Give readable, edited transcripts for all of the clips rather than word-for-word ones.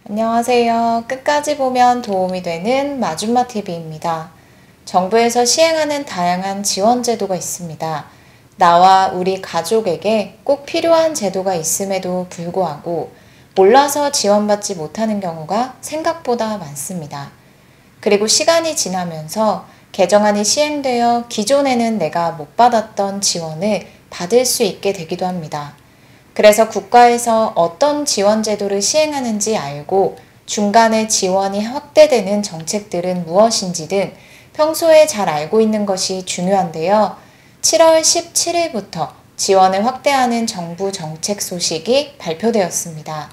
안녕하세요. 끝까지 보면 도움이 되는 마줌마TV입니다. 정부에서 시행하는 다양한 지원 제도가 있습니다. 나와 우리 가족에게 꼭 필요한 제도가 있음에도 불구하고 몰라서 지원받지 못하는 경우가 생각보다 많습니다. 그리고 시간이 지나면서 개정안이 시행되어 기존에는 내가 못 받았던 지원을 받을 수 있게 되기도 합니다. 그래서 국가에서 어떤 지원 제도를 시행하는지 알고 중간에 지원이 확대되는 정책들은 무엇인지 등 평소에 잘 알고 있는 것이 중요한데요. 7월 17일부터 지원을 확대하는 정부 정책 소식이 발표되었습니다.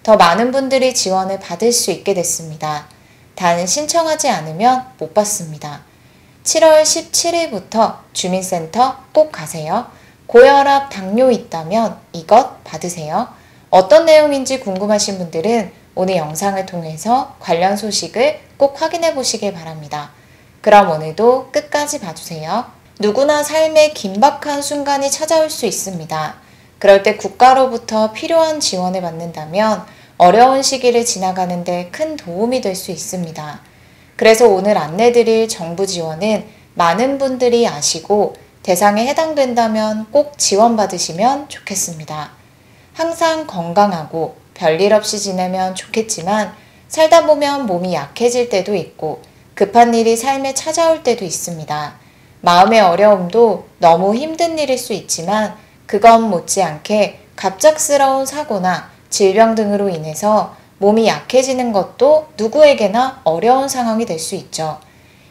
더 많은 분들이 지원을 받을 수 있게 됐습니다. 단 신청하지 않으면 못 받습니다. 7월 17일부터 주민센터 꼭 가세요. 고혈압, 당뇨 있다면 이것 받으세요. 어떤 내용인지 궁금하신 분들은 오늘 영상을 통해서 관련 소식을 꼭 확인해 보시길 바랍니다. 그럼 오늘도 끝까지 봐주세요. 누구나 삶에 긴박한 순간이 찾아올 수 있습니다. 그럴 때 국가로부터 필요한 지원을 받는다면 어려운 시기를 지나가는 데 큰 도움이 될 수 있습니다. 그래서 오늘 안내드릴 정부 지원은 많은 분들이 아시고 대상에 해당된다면 꼭 지원받으시면 좋겠습니다. 항상 건강하고 별일 없이 지내면 좋겠지만 살다 보면 몸이 약해질 때도 있고 급한 일이 삶에 찾아올 때도 있습니다. 마음의 어려움도 너무 힘든 일일 수 있지만 그것 못지않게 갑작스러운 사고나 질병 등으로 인해서 몸이 약해지는 것도 누구에게나 어려운 상황이 될 수 있죠.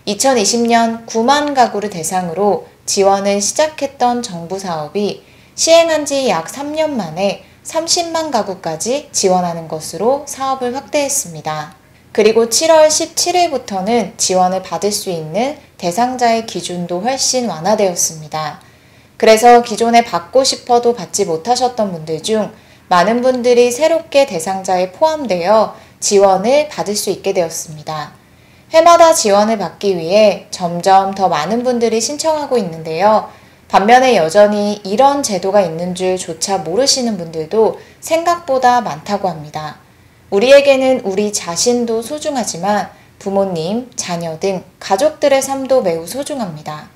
2020년 9만 가구를 대상으로 지원을 시작했던 정부 사업이 시행한 지 약 3년 만에 30만 가구까지 지원하는 것으로 사업을 확대했습니다. 그리고 7월 17일부터는 지원을 받을 수 있는 대상자의 기준도 훨씬 완화되었습니다. 그래서 기존에 받고 싶어도 받지 못하셨던 분들 중 많은 분들이 새롭게 대상자에 포함되어 지원을 받을 수 있게 되었습니다. 해마다 지원을 받기 위해 점점 더 많은 분들이 신청하고 있는데요. 반면에 여전히 이런 제도가 있는 줄조차 모르시는 분들도 생각보다 많다고 합니다. 우리에게는 우리 자신도 소중하지만 부모님, 자녀 등 가족들의 삶도 매우 소중합니다.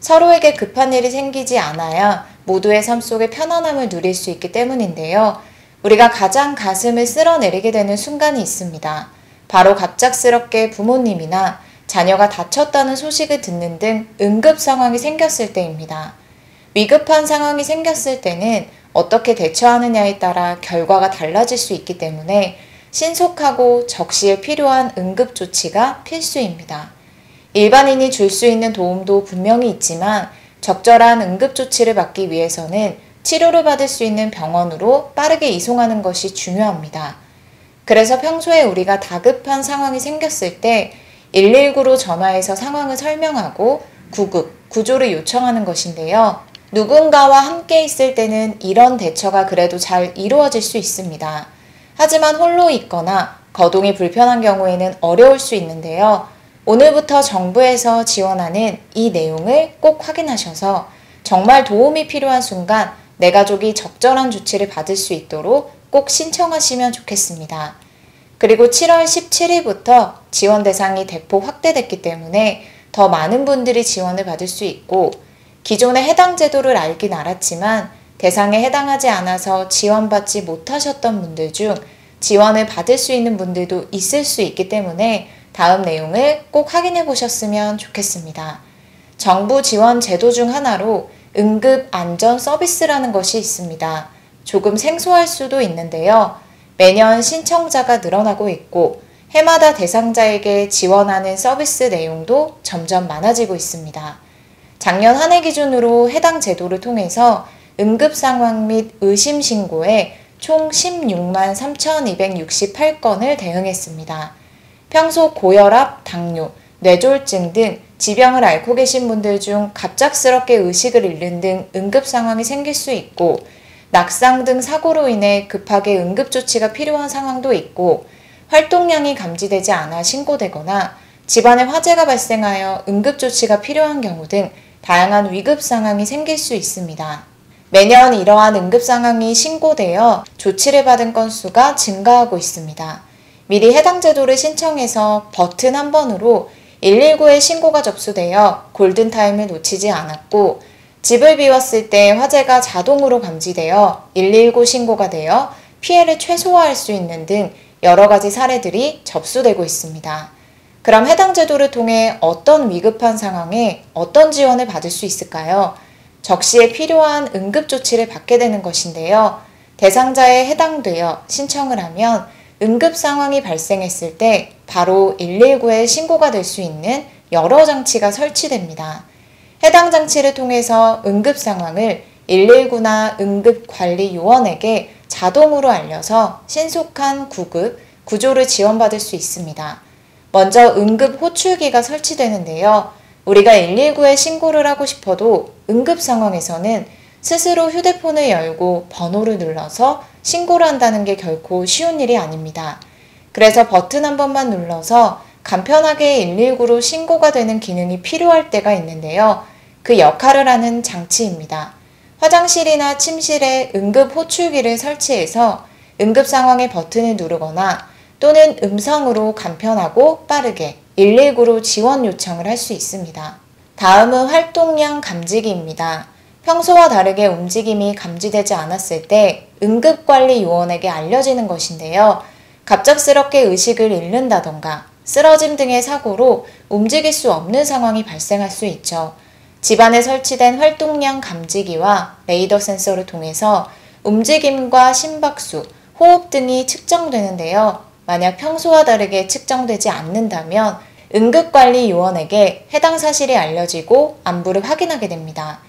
서로에게 급한 일이 생기지 않아야 모두의 삶 속에 편안함을 누릴 수 있기 때문인데요. 우리가 가장 가슴을 쓸어내리게 되는 순간이 있습니다. 바로 갑작스럽게 부모님이나 자녀가 다쳤다는 소식을 듣는 등 응급 상황이 생겼을 때입니다. 위급한 상황이 생겼을 때는 어떻게 대처하느냐에 따라 결과가 달라질 수 있기 때문에 신속하고 적시에 필요한 응급 조치가 필수입니다. 일반인이 줄 수 있는 도움도 분명히 있지만 적절한 응급 조치를 받기 위해서는 치료를 받을 수 있는 병원으로 빠르게 이송하는 것이 중요합니다. 그래서 평소에 우리가 다급한 상황이 생겼을 때 119로 전화해서 상황을 설명하고 구급, 구조를 요청하는 것인데요. 누군가와 함께 있을 때는 이런 대처가 그래도 잘 이루어질 수 있습니다. 하지만 홀로 있거나 거동이 불편한 경우에는 어려울 수 있는데요. 오늘부터 정부에서 지원하는 이 내용을 꼭 확인하셔서 정말 도움이 필요한 순간 내 가족이 적절한 조치를 받을 수 있도록 꼭 신청하시면 좋겠습니다. 그리고 7월 17일부터 지원 대상이 대폭 확대됐기 때문에 더 많은 분들이 지원을 받을 수 있고 기존의 해당 제도를 알긴 알았지만 대상에 해당하지 않아서 지원받지 못하셨던 분들 중 지원을 받을 수 있는 분들도 있을 수 있기 때문에 다음 내용을 꼭 확인해 보셨으면 좋겠습니다. 정부 지원 제도 중 하나로 응급 안전 서비스라는 것이 있습니다. 조금 생소할 수도 있는데요. 매년 신청자가 늘어나고 있고 해마다 대상자에게 지원하는 서비스 내용도 점점 많아지고 있습니다. 작년 한 해 기준으로 해당 제도를 통해서 응급 상황 및 의심 신고에 총 16만 3,268건을 대응했습니다. 평소 고혈압, 당뇨, 뇌졸중 등 지병을 앓고 계신 분들 중 갑작스럽게 의식을 잃는 등 응급 상황이 생길 수 있고 낙상 등 사고로 인해 급하게 응급조치가 필요한 상황도 있고 활동량이 감지되지 않아 신고되거나 집안에 화재가 발생하여 응급조치가 필요한 경우 등 다양한 위급 상황이 생길 수 있습니다. 매년 이러한 응급 상황이 신고되어 조치를 받은 건수가 증가하고 있습니다. 미리 해당 제도를 신청해서 버튼 한 번으로 119에 신고가 접수되어 골든타임을 놓치지 않았고, 집을 비웠을 때 화재가 자동으로 감지되어 119 신고가 되어 피해를 최소화할 수 있는 등 여러 가지 사례들이 접수되고 있습니다. 그럼 해당 제도를 통해 어떤 위급한 상황에 어떤 지원을 받을 수 있을까요? 적시에 필요한 응급조치를 받게 되는 것인데요. 대상자에 해당되어 신청을 하면 응급 상황이 발생했을 때 바로 119에 신고가 될 수 있는 여러 장치가 설치됩니다. 해당 장치를 통해서 응급 상황을 119나 응급관리요원에게 자동으로 알려서 신속한 구급, 구조를 지원받을 수 있습니다. 먼저 응급 호출기가 설치되는데요. 우리가 119에 신고를 하고 싶어도 응급 상황에서는 스스로 휴대폰을 열고 번호를 눌러서 신고를 한다는 게 결코 쉬운 일이 아닙니다. 그래서 버튼 한 번만 눌러서 간편하게 119로 신고가 되는 기능이 필요할 때가 있는데요. 그 역할을 하는 장치입니다. 화장실이나 침실에 응급 호출기를 설치해서 응급 상황의 버튼을 누르거나 또는 음성으로 간편하고 빠르게 119로 지원 요청을 할 수 있습니다. 다음은 활동량 감지기입니다. 평소와 다르게 움직임이 감지되지 않았을 때 응급관리요원에게 알려지는 것인데요. 갑작스럽게 의식을 잃는다던가 쓰러짐 등의 사고로 움직일 수 없는 상황이 발생할 수 있죠. 집안에 설치된 활동량 감지기와 레이더 센서를 통해서 움직임과 심박수, 호흡 등이 측정되는데요. 만약 평소와 다르게 측정되지 않는다면 응급관리요원에게 해당 사실이 알려지고 안부를 확인하게 됩니다.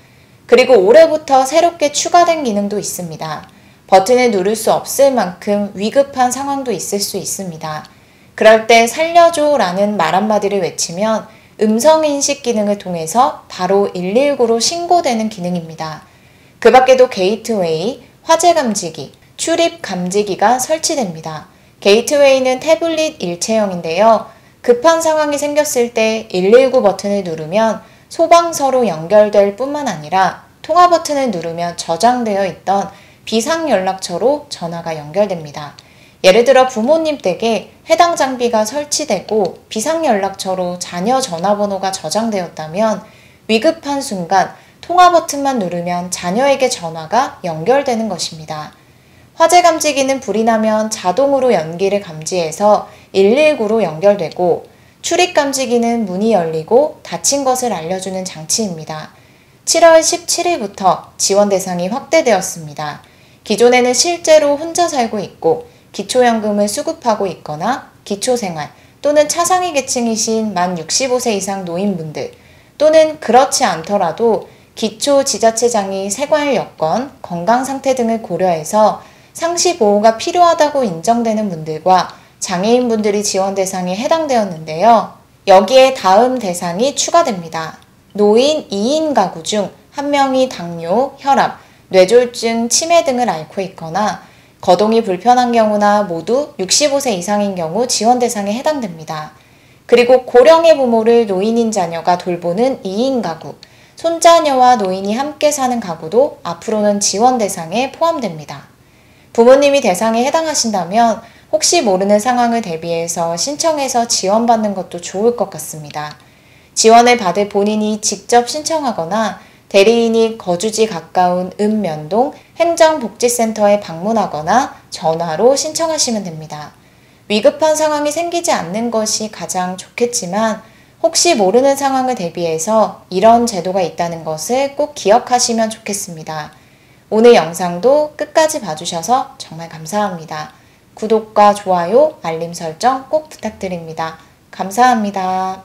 그리고 올해부터 새롭게 추가된 기능도 있습니다. 버튼을 누를 수 없을 만큼 위급한 상황도 있을 수 있습니다. 그럴 때 살려줘 라는 말 한마디를 외치면 음성인식 기능을 통해서 바로 119로 신고되는 기능입니다. 그 밖에도 게이트웨이, 화재 감지기, 출입 감지기가 설치됩니다. 게이트웨이는 태블릿 일체형인데요. 급한 상황이 생겼을 때 119 버튼을 누르면 소방서로 연결될 뿐만 아니라 통화 버튼을 누르면 저장되어 있던 비상연락처로 전화가 연결됩니다. 예를 들어 부모님 댁에 해당 장비가 설치되고 비상연락처로 자녀 전화번호가 저장되었다면 위급한 순간 통화 버튼만 누르면 자녀에게 전화가 연결되는 것입니다. 화재 감지기는 불이 나면 자동으로 연기를 감지해서 119로 연결되고, 출입 감지기는 문이 열리고 닫힌 것을 알려주는 장치입니다. 7월 17일부터 지원 대상이 확대되었습니다. 기존에는 실제로 혼자 살고 있고 기초연금을 수급하고 있거나 기초생활 또는 차상위 계층이신 만 65세 이상 노인분들, 또는 그렇지 않더라도 기초지자체장이 생활 여건, 건강 상태 등을 고려해서 상시 보호가 필요하다고 인정되는 분들과 장애인분들이 지원 대상에 해당되었는데요. 여기에 다음 대상이 추가됩니다. 노인 2인 가구 중 1명이 당뇨, 혈압, 뇌졸중, 치매 등을 앓고 있거나 거동이 불편한 경우나 모두 65세 이상인 경우 지원 대상에 해당됩니다. 그리고 고령의 부모를 노인인 자녀가 돌보는 2인 가구, 손자녀와 노인이 함께 사는 가구도 앞으로는 지원 대상에 포함됩니다. 부모님이 대상에 해당하신다면 혹시 모르는 상황을 대비해서 신청해서 지원받는 것도 좋을 것 같습니다. 지원을 받을 본인이 직접 신청하거나 대리인이 거주지 가까운 읍면동 행정복지센터에 방문하거나 전화로 신청하시면 됩니다. 위급한 상황이 생기지 않는 것이 가장 좋겠지만 혹시 모르는 상황을 대비해서 이런 제도가 있다는 것을 꼭 기억하시면 좋겠습니다. 오늘 영상도 끝까지 봐주셔서 정말 감사합니다. 구독과 좋아요, 알림 설정 꼭 부탁드립니다. 감사합니다.